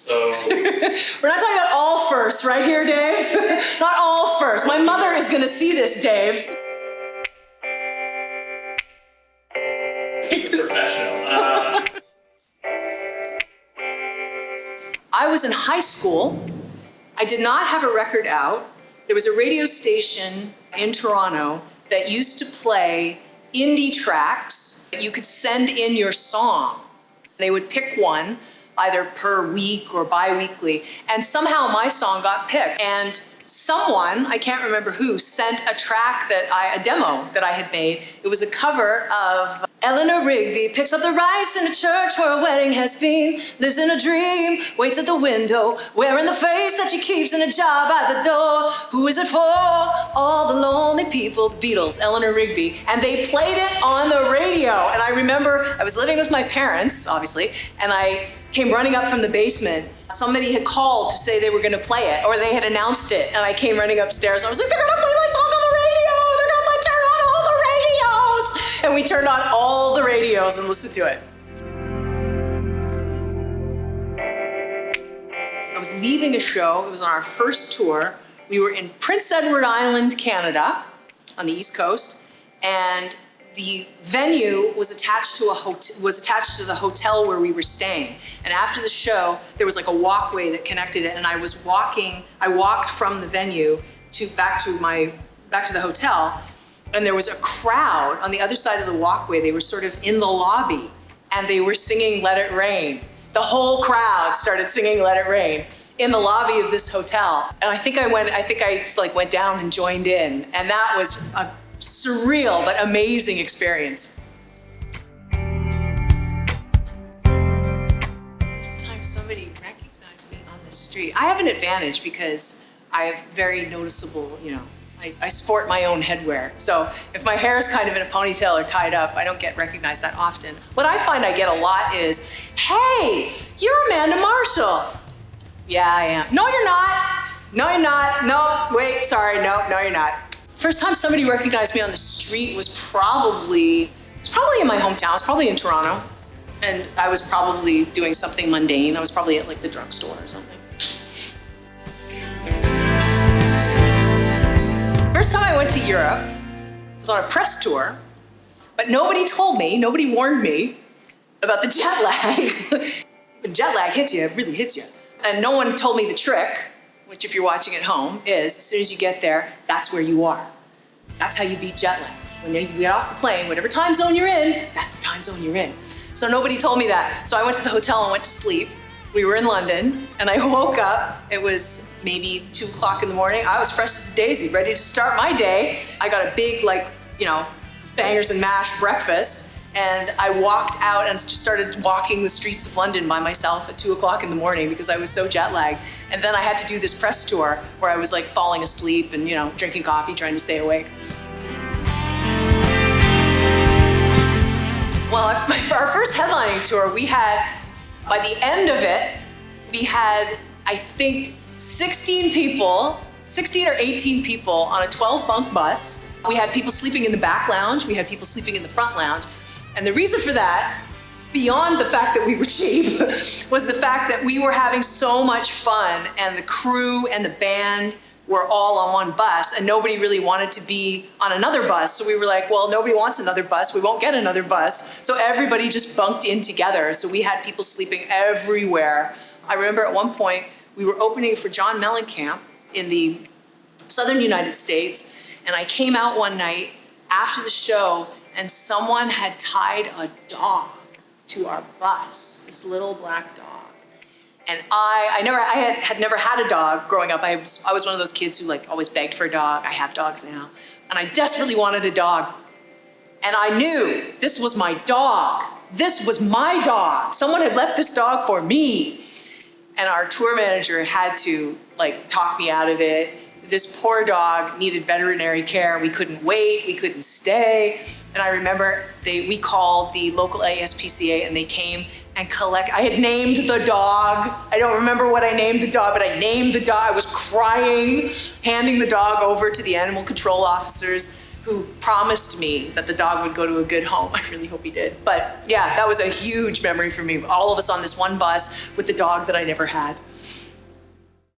So We're not talking about all firsts, right here, Dave? Not all first. My mother is gonna see this, Dave. professional. I was in high school. I did not have a record out. There was a radio station in Toronto that used to play indie tracks. You could send in your song. They would pick one, either per week or bi-weekly, and somehow my song got picked. And someone, I can't remember who, sent a track a demo that I had made. It was a cover of Eleanor Rigby picks up the rice in a church where a wedding has been, lives in a dream, waits at the window, wearing the face that she keeps in a jar by the door. Who is it for? All the lonely people, the Beatles, Eleanor Rigby. And they played it on the radio. And I remember I was living with my parents, obviously, and I came running up from the basement. Somebody had called to say they were gonna play it, or they had announced it, and I came running upstairs. I was like, they're gonna play my song on the radio! They're gonna turn on all the radios! And we turned on all the radios and listened to it. I was leaving a show. It was on our first tour. We were in Prince Edward Island, Canada, on the East Coast, and the venue was attached to the hotel where we were staying. And after the show, there was like a walkway that connected it, and I walked from the venue back to the hotel, and there was a crowd on the other side of the walkway. They were sort of in the lobby, and they were singing Let It Rain. The whole crowd started singing Let It Rain in the lobby of this hotel. And I think I went down and joined in, and that was a surreal but amazing experience. First time somebody recognized me on the street. I have an advantage because I have very noticeable, I sport my own headwear. So if my hair is kind of in a ponytail or tied up, I don't get recognized that often. What I find I get a lot is, hey, you're Amanda Marshall. Yeah, I am. No, you're not. No, you're not. No, wait, sorry, no, you're not. First time somebody recognized me on the street was probably in my hometown. It was probably in Toronto. And I was probably doing something mundane. I was probably at like the drugstore or something. First time I went to Europe, I was on a press tour, but nobody warned me about the jet lag. When jet lag hits you, it really hits you. And no one told me the trick, which if you're watching at home, is as soon as you get there, that's where you are. That's how you beat jet lag. When you get off the plane, whatever time zone you're in, that's the time zone you're in. So nobody told me that. So I went to the hotel and went to sleep. We were in London, and I woke up. It was maybe 2 o'clock in the morning. I was fresh as a daisy, ready to start my day. I got a big, bangers and mash breakfast, and I walked out and just started walking the streets of London by myself at 2 o'clock in the morning because I was so jet lagged. And then I had to do this press tour where I was like falling asleep and, drinking coffee, trying to stay awake. Well, our first headlining tour, by the end of it, we had, I think, 16 or 18 people on a 12-bunk bus. We had people sleeping in the back lounge. We had people sleeping in the front lounge. And the reason for that, beyond the fact that we were cheap, was the fact that we were having so much fun, and the crew and the band were all on one bus, and nobody really wanted to be on another bus. So we were like, well, nobody wants another bus. We won't get another bus. So everybody just bunked in together. So we had people sleeping everywhere. I remember at one point, we were opening for John Mellencamp in the southern United States, and I came out one night after the show, and someone had tied a dog to our bus, this little black dog. And I had never had a dog growing up. I was one of those kids who always begged for a dog. I have dogs now. And I desperately wanted a dog. And I knew this was my dog. This was my dog. Someone had left this dog for me. And our tour manager had to talk me out of it. This poor dog needed veterinary care. We couldn't wait, we couldn't stay. And I remember we called the local ASPCA, and they came and I had named the dog. I don't remember what I named the dog, but I named the dog. I was crying, handing the dog over to the animal control officers. who promised me that the dog would go to a good home. I really hope he did. But yeah, that was a huge memory for me. All of us on this one bus with the dog that I never had.